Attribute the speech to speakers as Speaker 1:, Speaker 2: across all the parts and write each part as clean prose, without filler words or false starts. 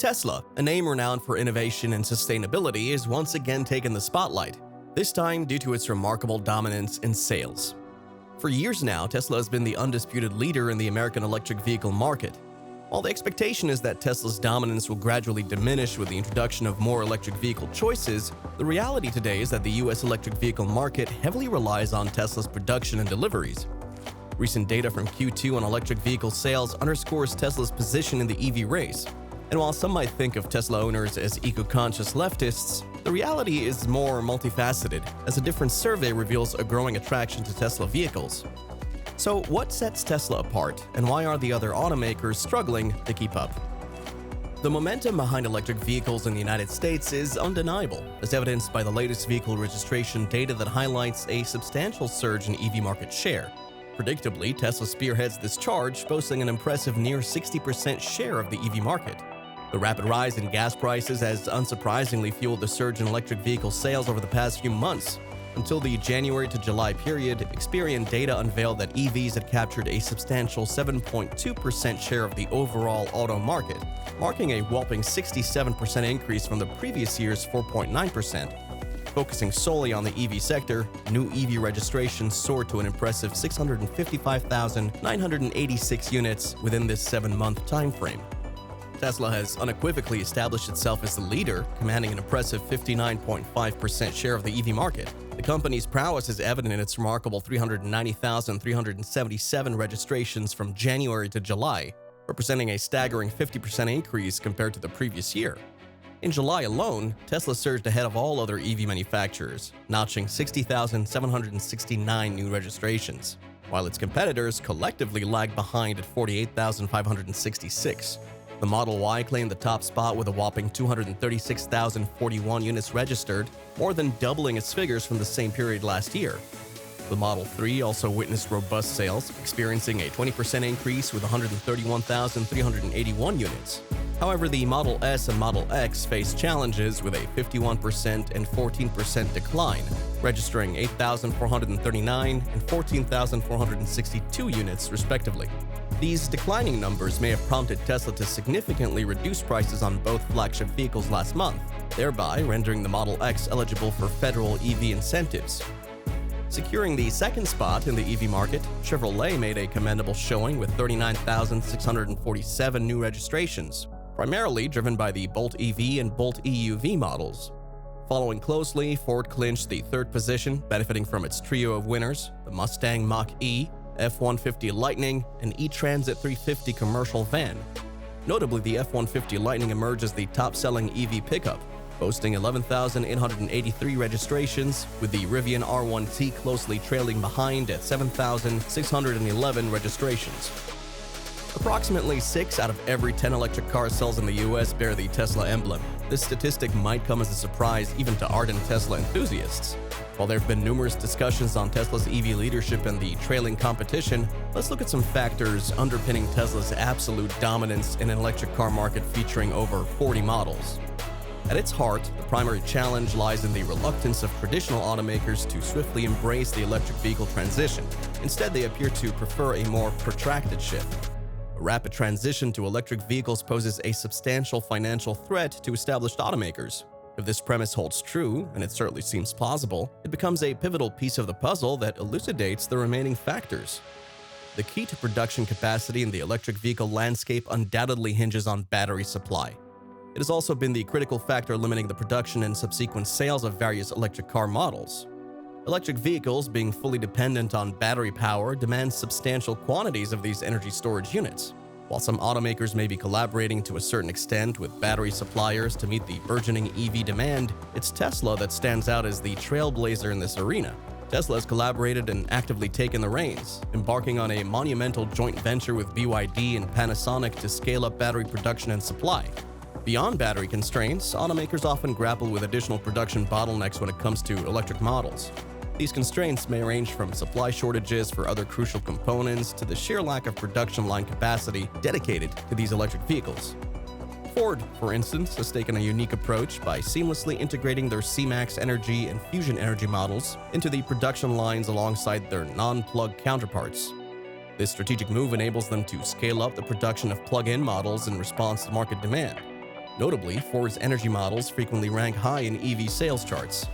Speaker 1: Tesla, a name renowned for innovation and sustainability, is once again taking the spotlight, this time due to its remarkable dominance in sales. For years now, Tesla has been the undisputed leader in the American electric vehicle market. While the expectation is that Tesla's dominance will gradually diminish with the introduction of more electric vehicle choices, the reality today is that the US electric vehicle market heavily relies on Tesla's production and deliveries. Recent data from Q2 on electric vehicle sales underscores Tesla's position in the EV race. And while some might think of Tesla owners as eco-conscious leftists, the reality is more multifaceted, as a different survey reveals a growing attraction to Tesla vehicles. So what sets Tesla apart, and why are the other automakers struggling to keep up? The momentum behind electric vehicles in the United States is undeniable, as evidenced by the latest vehicle registration data that highlights a substantial surge in EV market share. Predictably, Tesla spearheads this charge, boasting an impressive near 60% share of the EV market. The rapid rise in gas prices has unsurprisingly fueled the surge in electric vehicle sales over the past few months. Until the January to July period, Experian data unveiled that EVs had captured a substantial 7.2% share of the overall auto market, marking a whopping 67% increase from the previous year's 4.9%. Focusing solely on the EV sector, new EV registrations soared to an impressive 655,986 units within this 7-month timeframe. Tesla has unequivocally established itself as the leader, commanding an impressive 59.5% share of the EV market. The company's prowess is evident in its remarkable 390,377 registrations from January to July, representing a staggering 50% increase compared to the previous year. In July alone, Tesla surged ahead of all other EV manufacturers, notching 60,769 new registrations, while its competitors collectively lagged behind at 48,566. The Model Y claimed the top spot with a whopping 236,041 units registered, more than doubling its figures from the same period last year. The Model 3 also witnessed robust sales, experiencing a 20% increase with 131,381 units. However, the Model S and Model X faced challenges with a 51% and 14% decline, registering 8,439 and 14,462 units respectively. These declining numbers may have prompted Tesla to significantly reduce prices on both flagship vehicles last month, thereby rendering the Model X eligible for federal EV incentives. Securing the second spot in the EV market, Chevrolet made a commendable showing with 39,647 new registrations, primarily driven by the Bolt EV and Bolt EUV models. Following closely, Ford clinched the third position, benefiting from its trio of winners, the Mustang Mach-E, F-150 Lightning, and E-Transit 350 commercial van. Notably, the F-150 Lightning emerged as the top-selling EV pickup, boasting 11,883 registrations, with the Rivian R1T closely trailing behind at 7,611 registrations. Approximately 6 out of every 10 electric cars sold in the US bear the Tesla emblem. This statistic might come as a surprise even to ardent Tesla enthusiasts. While there have been numerous discussions on Tesla's EV leadership and the trailing competition, let's look at some factors underpinning Tesla's absolute dominance in an electric car market featuring over 40 models. At its heart, the primary challenge lies in the reluctance of traditional automakers to swiftly embrace the electric vehicle transition. Instead, they appear to prefer a more protracted shift. A rapid transition to electric vehicles poses a substantial financial threat to established automakers. If this premise holds true, and it certainly seems plausible, it becomes a pivotal piece of the puzzle that elucidates the remaining factors. The key to production capacity in the electric vehicle landscape undoubtedly hinges on battery supply. It has also been the critical factor limiting the production and subsequent sales of various electric car models. Electric vehicles, being fully dependent on battery power, demand substantial quantities of these energy storage units. While some automakers may be collaborating to a certain extent with battery suppliers to meet the burgeoning EV demand, it's Tesla that stands out as the trailblazer in this arena. Tesla has collaborated and actively taken the reins, embarking on a monumental joint venture with BYD and Panasonic to scale up battery production and supply. Beyond battery constraints, automakers often grapple with additional production bottlenecks when it comes to electric models. These constraints may range from supply shortages for other crucial components to the sheer lack of production line capacity dedicated to these electric vehicles. Ford, for instance, has taken a unique approach by seamlessly integrating their C-Max Energy and Fusion Energy models into the production lines alongside their non-plug counterparts. This strategic move enables them to scale up the production of plug-in models in response to market demand. Notably, Ford's energy models frequently rank high in EV sales charts.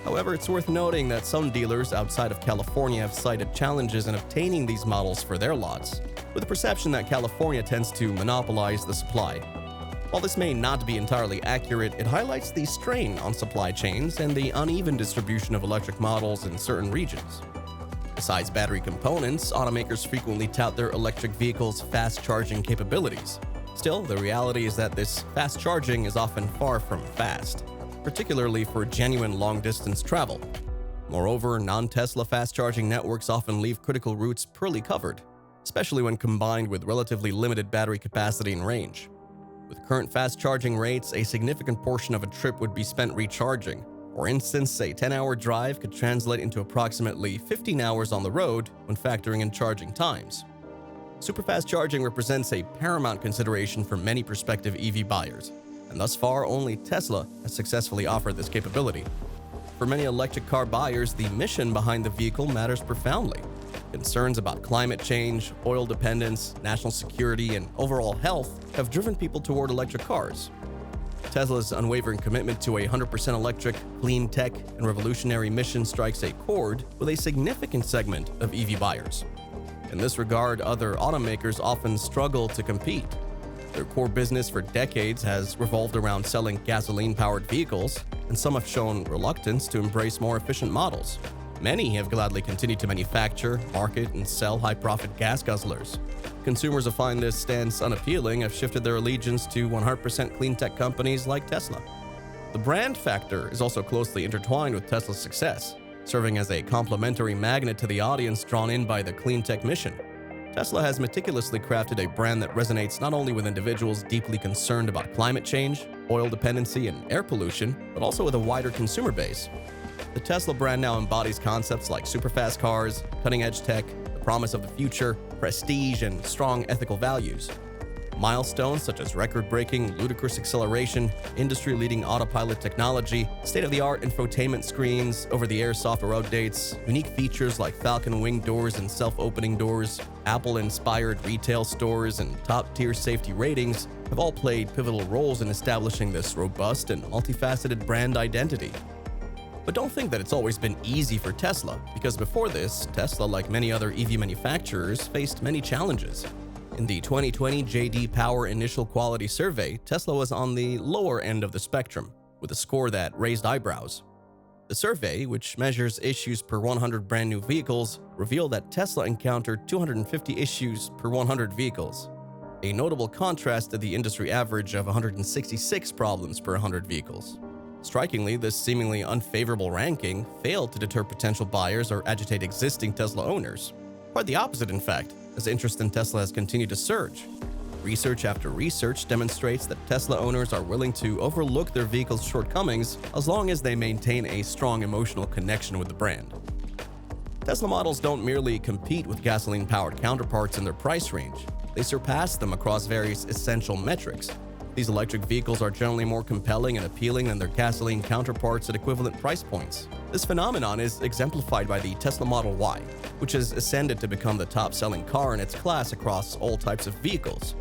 Speaker 1: However, it's worth noting that some dealers outside of California have cited challenges in obtaining these models for their lots, with the perception that California tends to monopolize the supply. While this may not be entirely accurate, it highlights the strain on supply chains and the uneven distribution of electric models in certain regions. Besides battery components, automakers frequently tout their electric vehicles' fast charging capabilities. Still, the reality is that this fast charging is often far from fast, particularly for genuine long-distance travel. Moreover, non-Tesla fast-charging networks often leave critical routes poorly covered, especially when combined with relatively limited battery capacity and range. With current fast-charging rates, a significant portion of a trip would be spent recharging. For instance, a 10-hour drive could translate into approximately 15 hours on the road when factoring in charging times. Superfast charging represents a paramount consideration for many prospective EV buyers, and thus far only Tesla has successfully offered this capability. For many electric car buyers, the mission behind the vehicle matters profoundly. Concerns about climate change, oil dependence, national security, and overall health have driven people toward electric cars. Tesla's unwavering commitment to a 100% electric, clean tech, and revolutionary mission strikes a chord with a significant segment of EV buyers. In this regard, other automakers often struggle to compete. Their core business for decades has revolved around selling gasoline-powered vehicles, and some have shown reluctance to embrace more efficient models. Many have gladly continued to manufacture, market, and sell high-profit gas guzzlers. Consumers who find this stance unappealing have shifted their allegiance to 100% clean tech companies like Tesla. The brand factor is also closely intertwined with Tesla's success, serving as a complementary magnet to the audience drawn in by the clean tech mission. Tesla has meticulously crafted a brand that resonates not only with individuals deeply concerned about climate change, oil dependency, and air pollution, but also with a wider consumer base. The Tesla brand now embodies concepts like superfast cars, cutting-edge tech, the promise of the future, prestige, and strong ethical values. Milestones such as record-breaking, ludicrous acceleration, industry-leading autopilot technology, state-of-the-art infotainment screens, over-the-air software updates, unique features like Falcon Wing doors and self-opening doors, Apple-inspired retail stores, and top-tier safety ratings have all played pivotal roles in establishing this robust and multifaceted brand identity. But don't think that it's always been easy for Tesla, because before this, Tesla, like many other EV manufacturers, faced many challenges. In the 2020 J.D. Power Initial Quality Survey, Tesla was on the lower end of the spectrum, with a score that raised eyebrows. The survey, which measures issues per 100 brand new vehicles, revealed that Tesla encountered 250 issues per 100 vehicles, a notable contrast to the industry average of 166 problems per 100 vehicles. Strikingly, this seemingly unfavorable ranking failed to deter potential buyers or agitate existing Tesla owners. Quite the opposite, in fact, as interest in Tesla has continued to surge. Research after research demonstrates that Tesla owners are willing to overlook their vehicle's shortcomings as long as they maintain a strong emotional connection with the brand. Tesla models don't merely compete with gasoline-powered counterparts in their price range, they surpass them across various essential metrics. These electric vehicles are generally more compelling and appealing than their gasoline counterparts at equivalent price points. This phenomenon is exemplified by the Tesla Model Y, which has ascended to become the top-selling car in its class across all types of vehicles.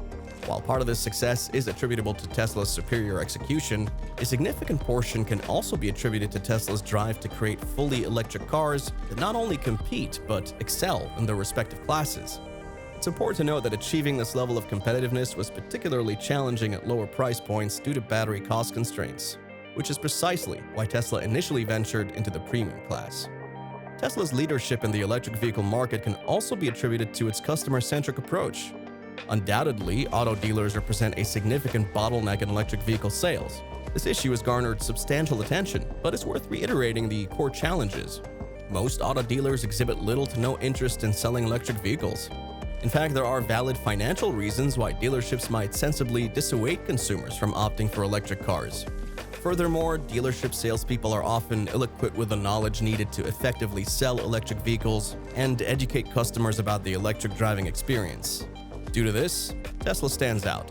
Speaker 1: While part of this success is attributable to Tesla's superior execution, a significant portion can also be attributed to Tesla's drive to create fully electric cars that not only compete but excel in their respective classes. It's important to note that achieving this level of competitiveness was particularly challenging at lower price points due to battery cost constraints, which is precisely why Tesla initially ventured into the premium class. Tesla's leadership in the electric vehicle market can also be attributed to its customer-centric approach. Undoubtedly, auto dealers represent a significant bottleneck in electric vehicle sales. This issue has garnered substantial attention, but it's worth reiterating the core challenges. Most auto dealers exhibit little to no interest in selling electric vehicles. In fact, there are valid financial reasons why dealerships might sensibly dissuade consumers from opting for electric cars. Furthermore, dealership salespeople are often ill-equipped with the knowledge needed to effectively sell electric vehicles and educate customers about the electric driving experience. Due to this, Tesla stands out.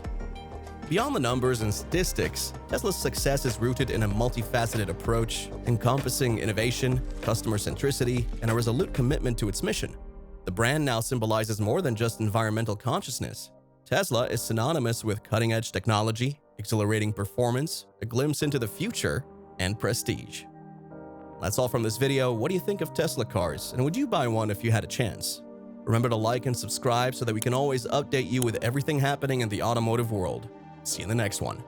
Speaker 1: Beyond the numbers and statistics, Tesla's success is rooted in a multifaceted approach, encompassing innovation, customer centricity, and a resolute commitment to its mission. The brand now symbolizes more than just environmental consciousness. Tesla is synonymous with cutting-edge technology, exhilarating performance, a glimpse into the future, and prestige. That's all from this video. What do you think of Tesla cars, and would you buy one if you had a chance? Remember to like and subscribe so that we can always update you with everything happening in the automotive world. See you in the next one.